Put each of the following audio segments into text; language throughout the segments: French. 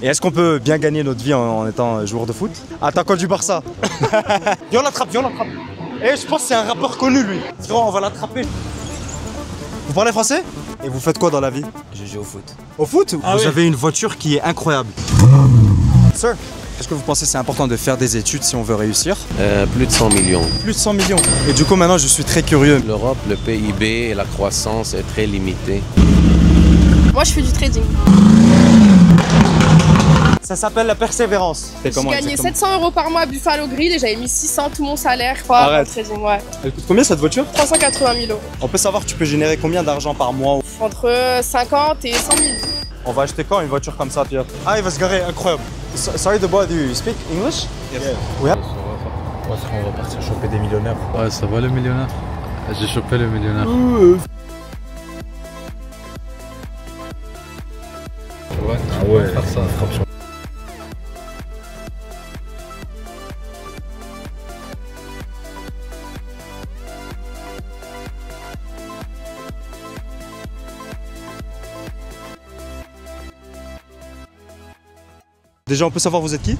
Et est-ce qu'on peut bien gagner notre vie en étant joueur de foot? Attaquant du Barça. Viens, on l'attrape, viens, on l'attrape. Et je pense que c'est un rappeur connu, lui. On va l'attraper. Vous parlez français? Et vous faites quoi dans la vie? Je joue au foot. Au foot? Ah Vous oui. avez une voiture qui est incroyable. Sir, est-ce que vous pensez que c'est important de faire des études si on veut réussir? Plus de 100 millions. Plus de 100 millions. Et du coup, maintenant, je suis très curieux. L'Europe, le PIB et la croissance est très limitée. Moi, je fais du trading. Ça s'appelle la persévérance. J'ai gagné 700 € par mois à Buffalo Grill et j'avais mis 600 tout mon salaire. Arrête. Trading, ouais. Elle coûte combien cette voiture? 380 000 €. On peut savoir, tu peux générer combien d'argent par mois? Entre 50 et 100 000. On va acheter quand une voiture comme ça, Pierre? Ah, il va se garer, incroyable. Sorry, the boy, do you speak English? Yes. Yeah. On va partir choper des millionnaires. Ouais, ça va le millionnaire. J'ai chopé le millionnaire. Ouais, Ah ouais, faire ça. frappe sur. Déjà, on peut savoir vous êtes qui?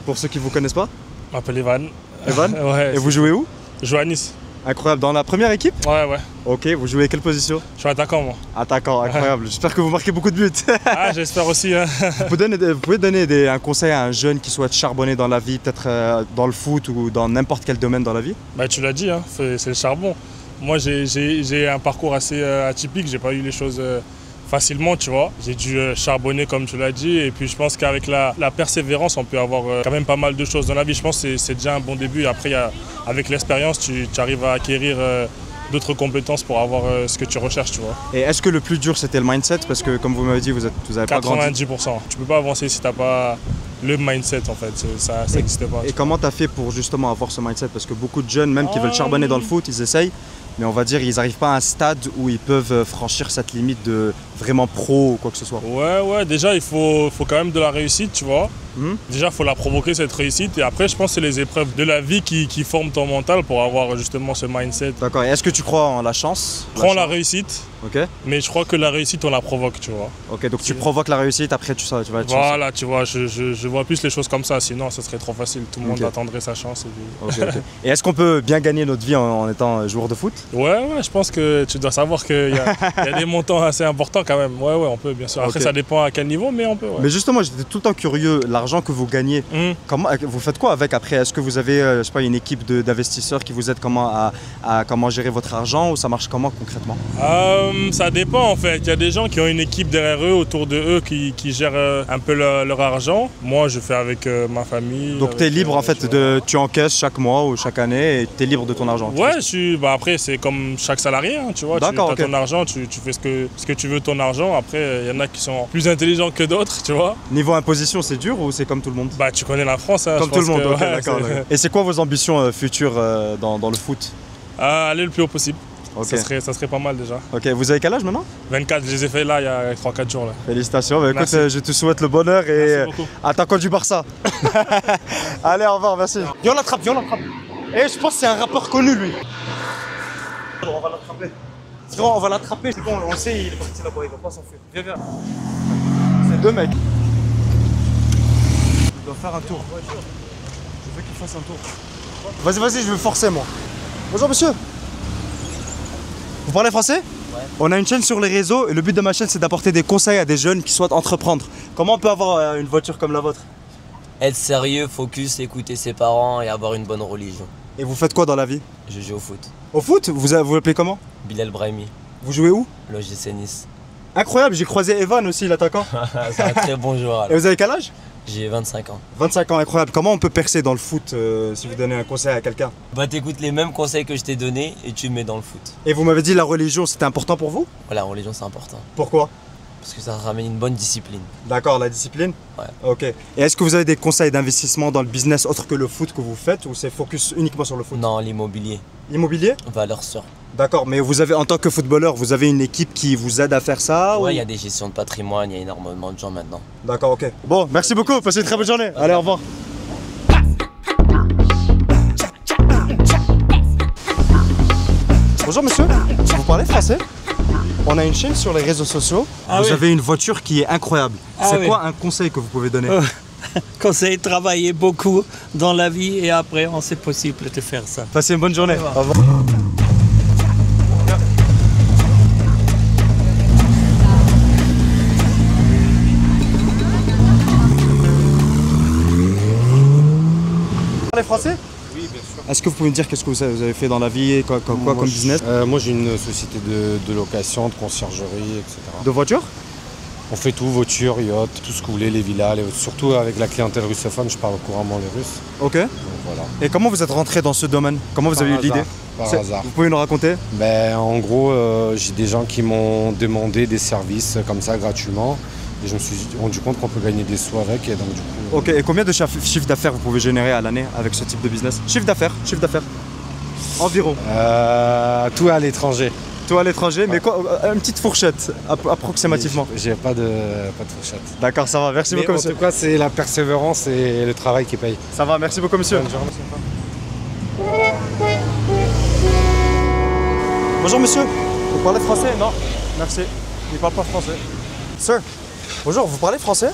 Pour ceux qui vous connaissent pas. Je m'appelle Evan. Evan? Ouais. Et vous jouez où? Je joue à Nice. Incroyable. Dans la première équipe? Ouais, ouais. Ok, vous jouez quelle position? Je suis attaquant, moi. Attaquant, incroyable. J'espère que vous marquez beaucoup de buts. Ah, j'espère aussi. Hein. Vous pouvez donner un conseil à un jeune qui souhaite charbonner dans la vie, peut-être dans le foot ou dans n'importe quel domaine dans la vie? Bah, tu l'as dit, hein, c'est le charbon. Moi, j'ai un parcours assez atypique. J'ai pas eu les choses facilement, tu vois. J'ai dû charbonner, comme tu l'as dit. Et puis, je pense qu'avec la persévérance, on peut avoir quand même pas mal de choses dans la vie. Je pense que c'est déjà un bon début. Et après, avec l'expérience, tu arrives à acquérir d'autres compétences pour avoir ce que tu recherches, tu vois. Et est-ce que le plus dur c'était le mindset? Parce que comme vous m'avez dit, vous avez pas grandi. 90%. Tu peux pas avancer si t'as pas le mindset, en fait. Ça n'existe pas. Et comment t'as fait pour justement avoir ce mindset? Parce que beaucoup de jeunes, même qui veulent charbonner dans le foot, ils essayent. Mais on va dire, ils n'arrivent pas à un stade où ils peuvent franchir cette limite de vraiment pro ou quoi que ce soit. Ouais, déjà il faut quand même de la réussite, tu vois. Déjà il faut la provoquer, cette réussite, et après je pense que c'est les épreuves de la vie qui forment ton mental pour avoir justement ce mindset. D'accord, et est-ce que tu crois en la chance? Prends la réussite, ok. mais je crois que la réussite on la provoque, tu vois. Ok, donc tu provoques la réussite, après tu vas être Voilà, tu vois, je vois plus les choses comme ça, sinon ce serait trop facile, tout le monde attendrait sa chance. Ok. Et est-ce qu'on peut bien gagner notre vie en étant joueur de foot? Ouais, je pense que tu dois savoir qu'il y a des montants assez importants quand même. Ouais, on peut bien sûr. Après ça dépend à quel niveau, mais on peut. Ouais. Mais justement, j'étais tout le temps curieux, l'argent que vous gagnez, vous faites quoi avec après? Est-ce que vous avez je sais pas, une équipe d'investisseurs qui vous aide à comment gérer votre argent, ou ça marche comment concrètement? Ça dépend en fait. Il y a des gens qui ont une équipe derrière eux, autour de eux, qui gèrent un peu leur argent. Moi, je fais avec ma famille. Donc tu es libre en fait, tu encaisses chaque mois ou chaque année et tu es libre de ton argent? Ouais, après c'est comme chaque salarié, hein, tu vois. Tu as ton argent, tu fais ce que tu veux de ton argent. Après, il y en a qui sont plus intelligents que d'autres, tu vois. Niveau imposition, c'est dur ou c'est comme tout le monde? Bah, tu connais la France, hein. Comme tout le monde, ok, ouais, d'accord. Et c'est quoi vos ambitions futures dans le foot? Aller le plus haut possible. Okay. Ça serait pas mal déjà. Ok, vous avez quel âge maintenant? 24, je les ai fait là il y a 3-4 jours. Là. Félicitations, bah, écoute, je te souhaite le bonheur et attaquant du Barça. Allez, au revoir, merci. Viens, on l'attrape, viens, on l'attrape. Et je pense que c'est un rappeur connu, lui. On va l'attraper. On va l'attraper, c'est bon, on sait, il est parti là-bas, il va pas s'enfuir. Viens. C'est deux mecs. Il doit faire un tour. Je veux qu'il fasse un tour. Vas-y, je veux forcer, moi. Bonjour, monsieur. Vous parlez français? Ouais. On a une chaîne sur les réseaux et le but de ma chaîne c'est d'apporter des conseils à des jeunes qui souhaitent entreprendre. Comment on peut avoir une voiture comme la vôtre? Être sérieux, focus, écouter ses parents et avoir une bonne religion. Et vous faites quoi dans la vie? Je joue au foot. Au foot? Vous l'appelez comment? Bilal Brahimi. Vous jouez où? L'OGC Nice. Incroyable, j'ai croisé Evan aussi, l'attaquant. C'est un très bon joueur. Alors. Et vous avez quel âge? J'ai 25 ans. 25 ans, incroyable. Comment on peut percer dans le foot si vous donnez un conseil à quelqu'un? Bah t'écoutes les mêmes conseils que je t'ai donnés et tu me mets dans le foot. Et vous m'avez dit la religion c'était important pour vous? Voilà, la religion c'est important. Pourquoi? Parce que ça ramène une bonne discipline. D'accord, la discipline? Ouais. Ok. Et est-ce que vous avez des conseils d'investissement dans le business autre que le foot que vous faites, ou c'est focus uniquement sur le foot? Non, l'immobilier. Immobilier? Valeur sûre. D'accord, mais vous avez, en tant que footballeur, vous avez une équipe qui vous aide à faire ça? Ouais, il y a des gestions de patrimoine, il y a énormément de gens maintenant. D'accord, ok. Bon, merci beaucoup, passez une très bonne journée. Allez, au revoir. Bonjour monsieur, vous parlez français? On a une chaîne sur les réseaux sociaux. Vous avez une voiture qui est incroyable. C'est quoi un conseil que vous pouvez donner? Conseil, travailler beaucoup dans la vie et après, c'est possible de faire ça. Passez une bonne journée. Au revoir. Vous parlez français? Oui, bien sûr. Est-ce que vous pouvez me dire qu'est-ce que vous avez fait dans la vie et quoi comme business? Moi, j'ai une société de location, de conciergerie, etc. De voiture? On fait tout, voiture, yacht, tout ce que vous voulez, les villas, surtout avec la clientèle russophone, je parle couramment les Russes. Ok. Donc, voilà. Et comment vous êtes rentré dans ce domaine? Comment vous avez eu l'idée? Par hasard. Vous pouvez nous raconter? En gros, j'ai des gens qui m'ont demandé des services comme ça gratuitement. Et je me suis rendu compte qu'on peut gagner des sous avec. Et donc, du coup, Ok, et combien de chiffre d'affaires vous pouvez générer à l'année avec ce type de business? Chiffre d'affaires. Environ. tout à l'étranger. Tout à l'étranger, mais quoi, une petite fourchette, approximativement. J'ai pas de fourchette. D'accord, ça va, merci beaucoup, En monsieur. tout cas, c'est la persévérance et le travail qui paye. Ça va, merci beaucoup, monsieur. Bonne journée. Bonjour, monsieur. Vous parlez français? Non, merci. Il parle pas français. Sir, bonjour, vous parlez français?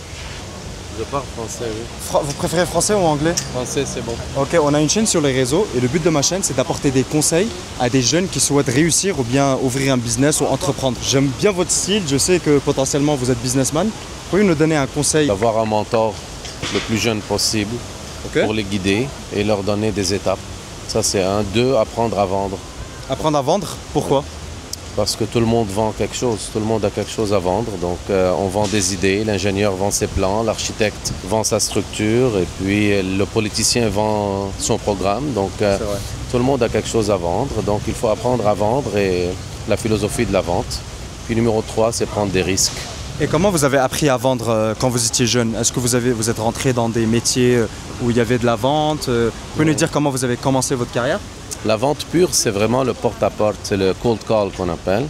Je parle français, oui. Vous préférez français ou anglais? Français, c'est bon. Ok, on a une chaîne sur les réseaux et le but de ma chaîne, c'est d'apporter des conseils à des jeunes qui souhaitent réussir ou bien ouvrir un business ou entreprendre. J'aime bien votre style, je sais que potentiellement vous êtes businessman. Pouvez-vous nous donner un conseil? D'avoir un mentor le plus jeune possible pour les guider et leur donner des étapes. Ça, c'est un. 2, apprendre à vendre. Apprendre à vendre? Pourquoi? Parce que tout le monde vend quelque chose, tout le monde a quelque chose à vendre. Donc on vend des idées, l'ingénieur vend ses plans, l'architecte vend sa structure et puis le politicien vend son programme. Donc tout le monde a quelque chose à vendre. Donc il faut apprendre à vendre et la philosophie de la vente. Puis numéro 3, c'est prendre des risques. Et comment vous avez appris à vendre quand vous étiez jeune? Est-ce que vous êtes rentré dans des métiers où il y avait de la vente? Vous pouvez nous dire comment vous avez commencé votre carrière? La vente pure, c'est vraiment le porte-à-porte, c'est le cold call qu'on appelle,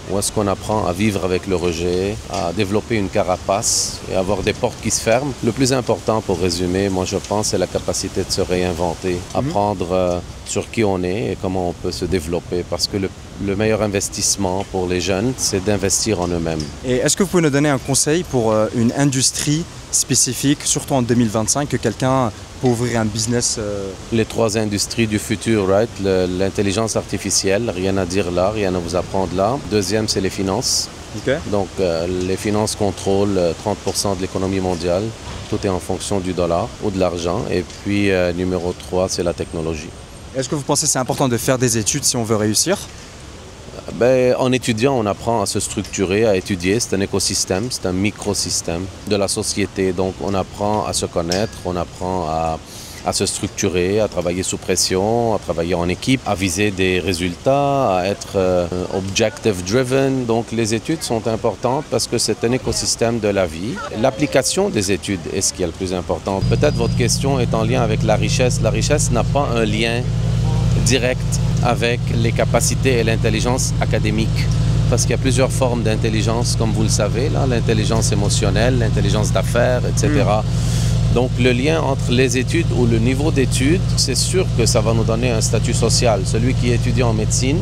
où est-ce qu'on apprend à vivre avec le rejet, à développer une carapace et avoir des portes qui se ferment. Le plus important, pour résumer, moi je pense, c'est la capacité de se réinventer, apprendre sur qui on est et comment on peut se développer, parce que le meilleur investissement pour les jeunes, c'est d'investir en eux-mêmes. Et est-ce que vous pouvez nous donner un conseil pour une industrie spécifique, surtout en 2025, que quelqu'un peut ouvrir un business? Les 3 industries du futur, right? L'intelligence artificielle, rien à dire là, rien à vous apprendre là. Deuxième, c'est les finances. Donc les finances contrôlent 30% de l'économie mondiale. Tout est en fonction du dollar ou de l'argent. Et puis numéro 3, c'est la technologie. Est-ce que vous pensez que c'est important de faire des études si on veut réussir? En étudiant, on apprend à se structurer, à étudier. C'est un écosystème, c'est un microsystème de la société. Donc on apprend à se connaître, on apprend à se structurer, à travailler sous pression, à travailler en équipe, à viser des résultats, à être objective driven. Donc les études sont importantes parce que c'est un écosystème de la vie. L'application des études est ce qui est le plus important. Peut-être votre question est en lien avec la richesse. La richesse n'a pas un lien direct avec les capacités et l'intelligence académique. Parce qu'il y a plusieurs formes d'intelligence, comme vous le savez, l'intelligence émotionnelle, l'intelligence d'affaires, etc. Donc le lien entre les études ou le niveau d'études, c'est sûr que ça va nous donner un statut social. Celui qui étudie en médecine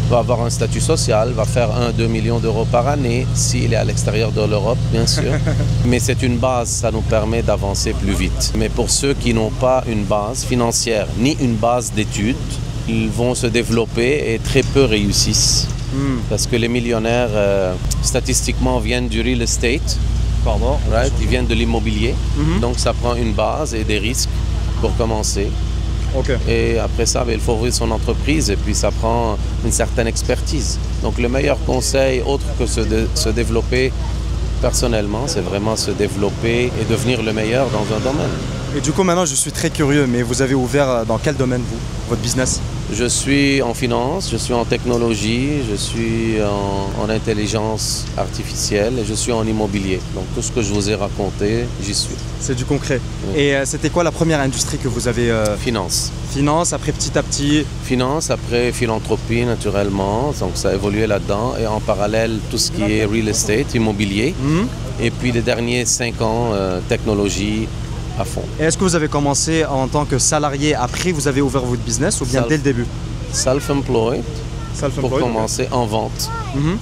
va avoir un statut social, va faire 1-2 millions d'euros par année, s'il est à l'extérieur de l'Europe, bien sûr. Mais c'est une base, ça nous permet d'avancer plus vite. Mais pour ceux qui n'ont pas une base financière ni une base d'études, ils vont se développer et très peu réussissent. Parce que les millionnaires, statistiquement, viennent du real estate. Right? Ils viennent de l'immobilier. Donc ça prend une base et des risques pour commencer. Et après ça, il faut ouvrir son entreprise et puis ça prend une certaine expertise. Donc le meilleur conseil, autre que se développer personnellement, c'est vraiment se développer et devenir le meilleur dans un domaine. Et du coup, maintenant, je suis très curieux, mais vous avez ouvert dans quel domaine, vous, votre business? Je suis en finance, je suis en technologie, je suis en intelligence artificielle et je suis en immobilier. Donc tout ce que je vous ai raconté, j'y suis. C'est du concret. Oui. Et c'était quoi la première industrie que vous avez Finance. Finance, après petit à petit? Finance, après philanthropie naturellement, donc ça a évolué là-dedans. Et en parallèle, tout ce qui est real estate, immobilier. Et puis les derniers 5 ans, technologie à fond. Et est-ce que vous avez commencé en tant que salarié, après vous avez ouvert votre business ou bien dès le début? Self-employed. pour commencer en vente,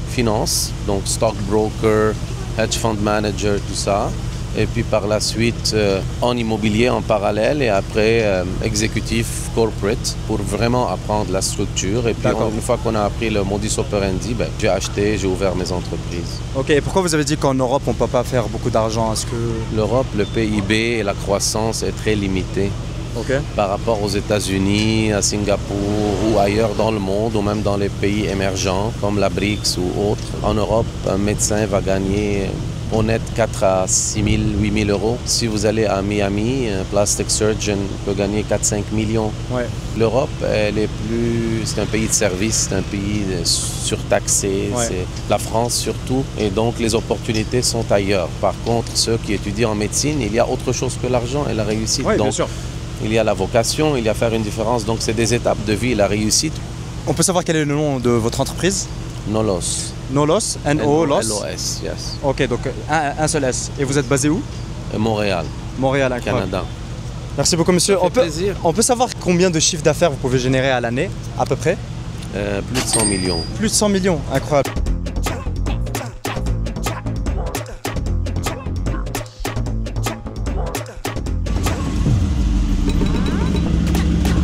finance, donc stockbroker, hedge fund manager, tout ça. Et puis par la suite en immobilier en parallèle et après exécutif corporate pour vraiment apprendre la structure. Et puis une fois qu'on a appris le modus operandi, j'ai acheté, j'ai ouvert mes entreprises. Ok, et pourquoi vous avez dit qu'en Europe on ne peut pas faire beaucoup d'argent? Est-ce que l'Europe, le PIB et la croissance est très limitée par rapport aux États-Unis, à Singapour ou ailleurs dans le monde ou même dans les pays émergents comme la BRICS ou autres. En Europe, un médecin va gagner au net 4 à 6 000, 8 000 euros. Si vous allez à Miami, un plastic surgeon peut gagner 4-5 millions. L'Europe, c'est un pays de service, c'est un pays surtaxé, c'est la France surtout. Et donc les opportunités sont ailleurs. Par contre, ceux qui étudient en médecine, il y a autre chose que l'argent et la réussite. Donc, bien sûr. Il y a la vocation, il y a faire une différence. Donc c'est des étapes de vie, la réussite. On peut savoir quel est le nom de votre entreprise? Nolos. Nolos, N-O-L-O-S, yes. Ok, donc un seul S. Et vous êtes basé où? Montréal. Montréal, incroyable. Canada. Merci beaucoup, monsieur. On peut savoir combien de chiffre d'affaires vous pouvez générer à l'année, à peu près? Plus de 100 millions. Plus de 100 millions, incroyable.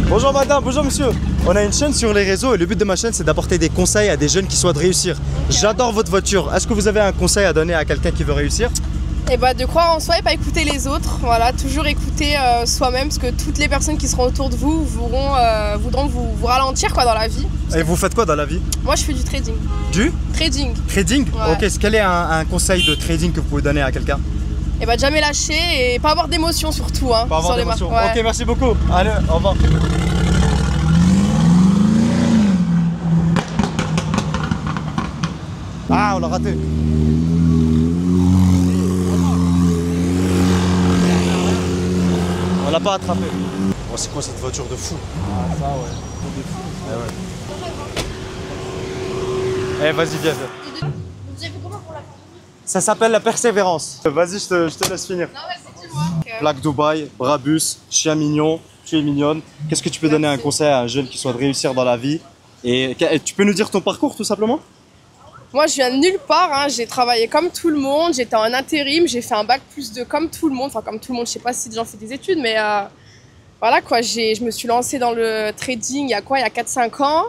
Bonjour madame, bonjour monsieur. On a une chaîne sur les réseaux et le but de ma chaîne c'est d'apporter des conseils à des jeunes qui souhaitent réussir. J'adore votre voiture. Est-ce que vous avez un conseil à donner à quelqu'un qui veut réussir? Et de croire en soi et pas écouter les autres. Voilà, toujours écouter soi-même parce que toutes les personnes qui seront autour de vous voudront vous ralentir dans la vie. Et vous faites quoi dans la vie? Moi je fais du trading. Du trading. Trading? Ok, quel est un conseil de trading que vous pouvez donner à quelqu'un? Et de jamais lâcher et pas avoir d'émotion surtout. Pas avoir d'émotion. Ok, merci beaucoup. Allez, au revoir. Ah, on l'a raté. On l'a pas attrapé. Oh, c'est quoi cette voiture de fou? Ah, ça, ouais. Eh, vas-y, viens. Vous avez fait comment pour la faire? Ça s'appelle la persévérance. Vas-y, je te laisse finir. Non, vas-y, dis-moi. Plaque Dubaï, Brabus, chien mignon, tu es mignonne. Qu'est-ce que tu peux donner un conseil à un jeune qui souhaite réussir dans la vie? Et tu peux nous dire ton parcours tout simplement? Moi je viens de nulle part, j'ai travaillé comme tout le monde, j'étais en intérim, j'ai fait un bac plus 2 comme tout le monde, enfin comme tout le monde, je sais pas si des gens font des études, mais voilà quoi, je me suis lancée dans le trading il y a 4-5 ans,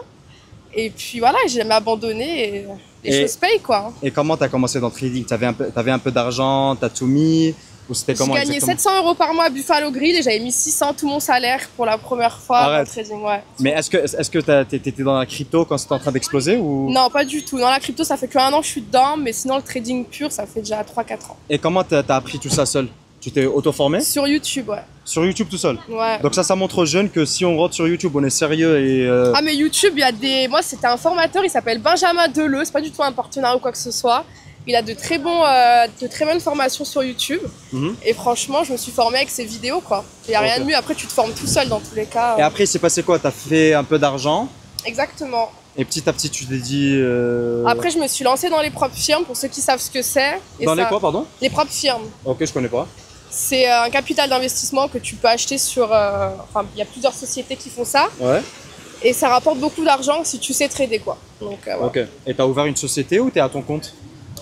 et puis voilà, j'ai jamais abandonné et les choses payent quoi. Et comment tu as commencé dans le trading? T'avais un peu d'argent, t'as tout mis? J'ai gagné 700 euros par mois à Buffalo Grill et j'avais mis 600 tout mon salaire pour la première fois dans le trading. Mais est-ce que t'étais dans la crypto quand c'était en train d'exploser ou... Non, pas du tout. Dans la crypto, ça fait que 1 an que je suis dedans, mais sinon le trading pur, ça fait déjà 3-4 ans. Et comment t'as appris tout ça seul? Tu t'es auto-formé? Sur YouTube, ouais. Sur YouTube tout seul? Ouais. Donc ça montre aux jeunes que si on rentre sur YouTube, on est sérieux et... Ah mais YouTube, il y a des... Moi, c'était un formateur, il s'appelle Benjamin Deleu, c'est pas du tout un partenaire ou quoi que ce soit. Il a de très bonnes formations sur YouTube. Et franchement, je me suis formée avec ses vidéos, quoi. Il n'y a rien de mieux. Après, tu te formes tout seul dans tous les cas. Et après, il s'est passé quoi? Tu as fait un peu d'argent? Exactement. Et petit à petit, tu t'es dit... Après, je me suis lancée dans les propres firmes, pour ceux qui savent ce que c'est. Dans les quoi, pardon? Les propres firmes. Ok, je connais pas. C'est un capital d'investissement que tu peux acheter sur... Enfin, il y a plusieurs sociétés qui font ça. Ouais. Et ça rapporte beaucoup d'argent si tu sais trader, quoi. Donc, voilà. Ok. Et tu as ouvert une société ou tu es à ton compte?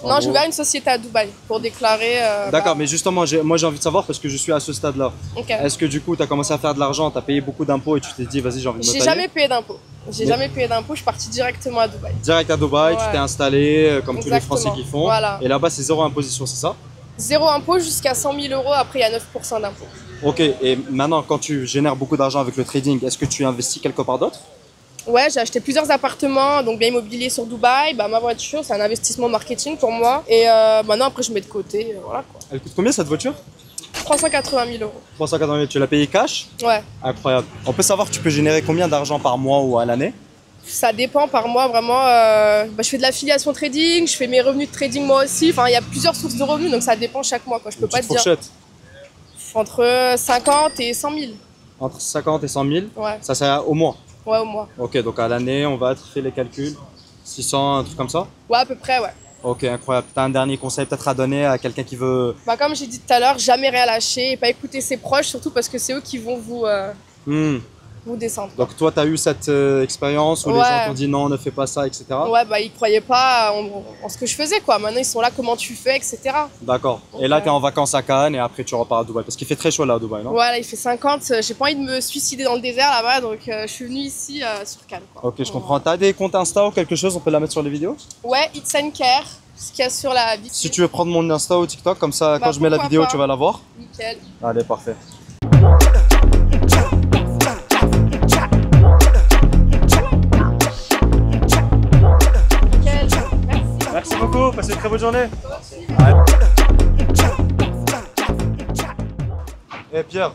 Non, j'ai ouvert une société à Dubaï pour déclarer... D'accord, mais justement, moi j'ai envie de savoir parce que je suis à ce stade-là. Okay. Est-ce que du coup, tu as commencé à faire de l'argent, tu as payé beaucoup d'impôts et tu t'es dit, vas-y, j'ai envie de me tailler? J'ai jamais payé d'impôts. Jamais payé d'impôts, je suis partie directement à Dubaï. Direct à Dubaï, tu t'es installé comme tous les Français qui font. Voilà. Et là-bas, c'est 0 imposition, c'est ça? 0 impôt jusqu'à 100 000 euros, après il y a 9% d'impôt. Ok, et maintenant, quand tu génères beaucoup d'argent avec le trading, est-ce que tu investis quelque part d'autre? Ouais, j'ai acheté plusieurs appartements, donc bien immobilier sur Dubaï. Ma voiture, c'est un investissement marketing pour moi. Et maintenant, après, je mets de côté. Voilà, quoi. Elle coûte combien cette voiture? 380 000 euros. 380 000, tu l'as payé cash? Ouais. Incroyable. On peut savoir que tu peux générer combien d'argent par mois ou à l'année? Ça dépend par mois, vraiment. Je fais de l'affiliation trading, je fais mes revenus de trading moi aussi. Enfin, il y a plusieurs sources de revenus, donc ça dépend chaque mois, quoi. Je peux pas te dire. Fourchette. Entre 50 et 100 000. Entre 50 et 100 000? Ouais. Ça, c'est au mois? Ouais, au mois. Ok, donc à l'année, on va faire les calculs. 600, un truc comme ça? Ouais, à peu près, ouais. Ok, incroyable. T'as un dernier conseil peut-être à donner à quelqu'un qui veut... Comme j'ai dit tout à l'heure, jamais rien lâcher et pas écouter ses proches, surtout parce que c'est eux qui vont vous... pour descendre. Donc toi, tu as eu cette expérience où les gens t'ont dit non, ne fais pas ça, etc. Ouais, bah ils croyaient pas en ce que je faisais, quoi. Maintenant, ils sont là, comment tu fais, etc. D'accord. Et là, tu es en vacances à Cannes et après, tu repars à Dubaï. Parce qu'il fait très chaud là à Dubaï, non? Ouais, là, il fait 50. J'ai pas envie de me suicider dans le désert là-bas, donc je suis venue ici sur Cannes, quoi. Ok, je comprends. T'as des comptes Insta ou quelque chose? On peut la mettre sur les vidéos? Ouais, It's and Care, ce qu'il y a sur la vidéo. Si tu veux prendre mon Insta ou TikTok, comme ça, quand je mets la vidéo, tu vas la voir. Nickel. Allez, parfait. Merci beaucoup, passez une très bonne journée. Eh Pierre,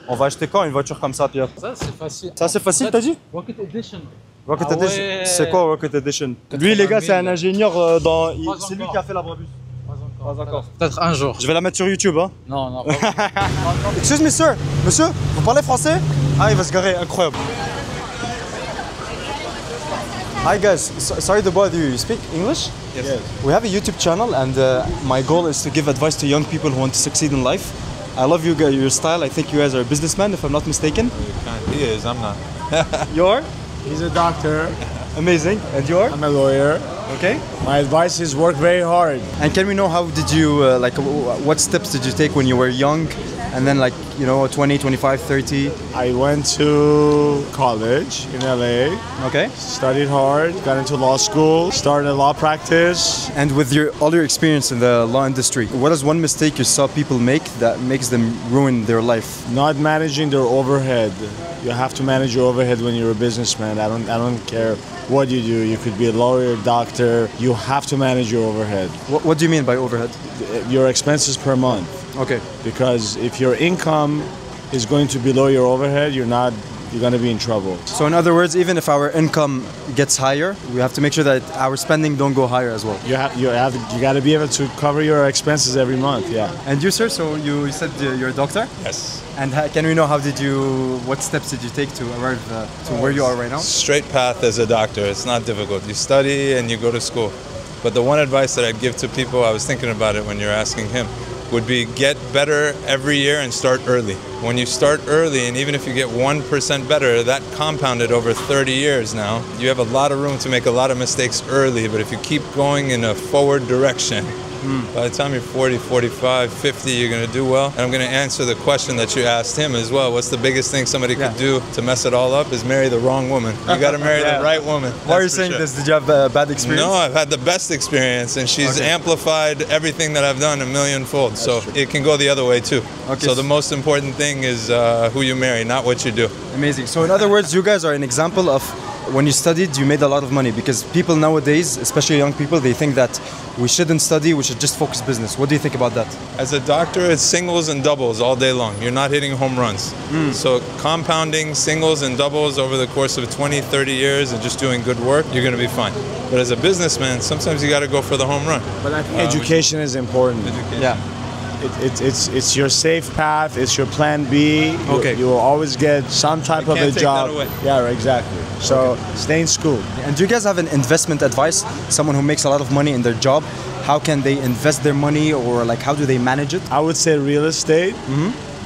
on va acheter quand une voiture comme ça, Pierre? Ça, c'est facile. Ça, c'est facile, t'as dit? Rocket Edition. Rocket Edition. C'est quoi Rocket Edition? Lui, les gars, c'est un ingénieur dans. C'est lui qui a fait la Brabus. Pas encore. Peut-être un jour. Je vais la mettre sur YouTube, hein. Non, non. Excuse me, sir. Monsieur, vous parlez français? Ah, il va se garer, incroyable. Hi guys, sorry to bother you. You speak English? Yes. We have a YouTube channel and my goal is to give advice to young people who want to succeed in life. I love you guys, your style. I think you guys are businessmen, if I'm not mistaken. He is, I'm not. You are? He's a doctor. Amazing. And you are? I'm a lawyer. Okay. My advice is work very hard. And can we know how did you, what steps did you take when you were young? And then 20, 25, 30? I went to college in LA. Okay. Studied hard, got into law school, started law practice. And with all your experience in the law industry, what is one mistake you saw people make that makes them ruin their life? Not managing their overhead. You have to manage your overhead when you're a businessman. I don't care what you do. You could be a lawyer, doctor. You have to manage your overhead. What do you mean by overhead? Your expenses per month. Okay. Because if your income is going to below your overhead, you're going to be in trouble. So in other words, even if our income gets higher, we have to make sure that our spending don't go higher as well. You got to be able to cover your expenses every month. Yeah. And you, sir? So you said you're a doctor? Yes. And can we know what steps did you take to arrive to where you are right now? Straight path as a doctor. It's not difficult. You study and you go to school. But the one advice that I'd give to people, I was thinking about it when you're asking him, would be get better every year and start early. When you start early, and even if you get 1% better, that compounded over 30 years now, you have a lot of room to make a lot of mistakes early, but if you keep going in a forward direction, by the time you're 40, 45, 50, you're going to do well. And I'm going to answer the question that you asked him as well. What's the biggest thing somebody could do to mess it all up is marry the wrong woman. You got to marry the right woman. Why are you saying this? Did you have a bad experience? No, I've had the best experience, and she's amplified everything that I've done a millionfold. So it can go the other way too. Okay. So the most important thing is who you marry, not what you do. Amazing. So in other words, you guys are an example of when you studied, you made a lot of money, because people nowadays, especially young people, they think that we shouldn't study, we should just focus business. What do you think about that? As a doctor, it's singles and doubles all day long. You're not hitting home runs. So compounding singles and doubles over the course of 20, 30 years and just doing good work, you're going to be fine. But as a businessman, sometimes you got to go for the home run. But I think education is important. Education. Yeah. It's your safe path. It's your plan B. Okay. You will always get some type of a job. Yeah, exactly. So stay in school. And do you guys have an investment advice? Someone who makes a lot of money in their job, how can they invest their money, or how do they manage it? I would say real estate.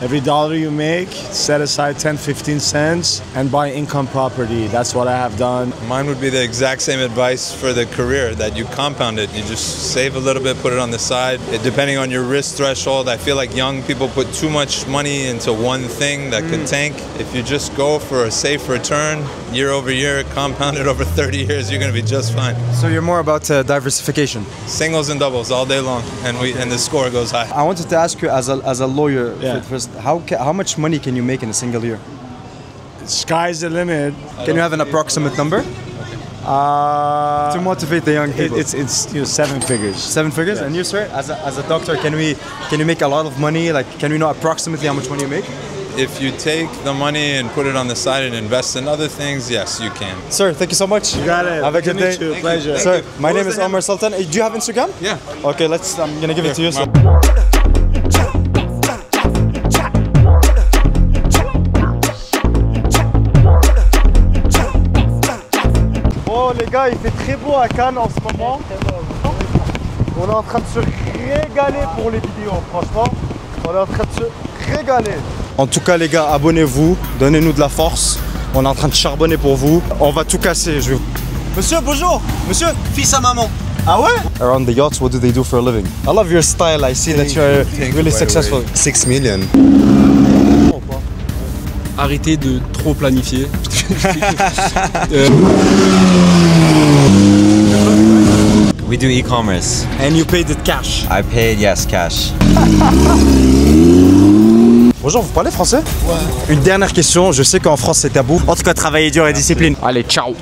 Every dollar you make, set aside 10, 15 cents and buy income property. That's what I have done. Mine would be the exact same advice for the career, that you compound it. You just save a little bit, put it on the side. Depending on your risk threshold, I feel like young people put too much money into one thing that could tank. If you just go for a safe return, year over year, compound it over 30 years, you're going to be just fine. So you're more about diversification? Singles and doubles all day long, and the score goes high. I wanted to ask you, as a lawyer, first, how much money can you make in a single year? Sky's the limit. Can you have an approximate number? To motivate the young people. It's 7 figures. 7 figures? Yes. And you, sir, as a doctor, can you make a lot of money? Can we know approximately how much money you make? If you take the money and put it on the side and invest in other things, yes, you can. Sir, thank you so much. You got it. Have a good day. Pleasure. Sir, my name is Omar Sultan. Do you have Instagram? Yeah. Okay, I'm gonna give it to you. Sir. Bon les gars, il fait très beau à Cannes en ce moment. On est en train de se régaler pour les vidéos, franchement. On est en train de se régaler. En tout cas les gars, abonnez-vous, donnez-nous de la force. On est en train de charbonner pour vous. On va tout casser. Monsieur, bonjour. Monsieur, fils à maman. Ah ouais? Around the yachts, what do they do for a living? I love your style. I see that you're really successful. 6 million. Arrêtez de trop planifier. We do e-commerce. And you paid it cash? I paid, yes, cash. Bonjour, vous parlez français? Ouais. Une dernière question, je sais qu'en France c'est tabou. En tout cas, travaillez dur et discipline. Allez, ciao.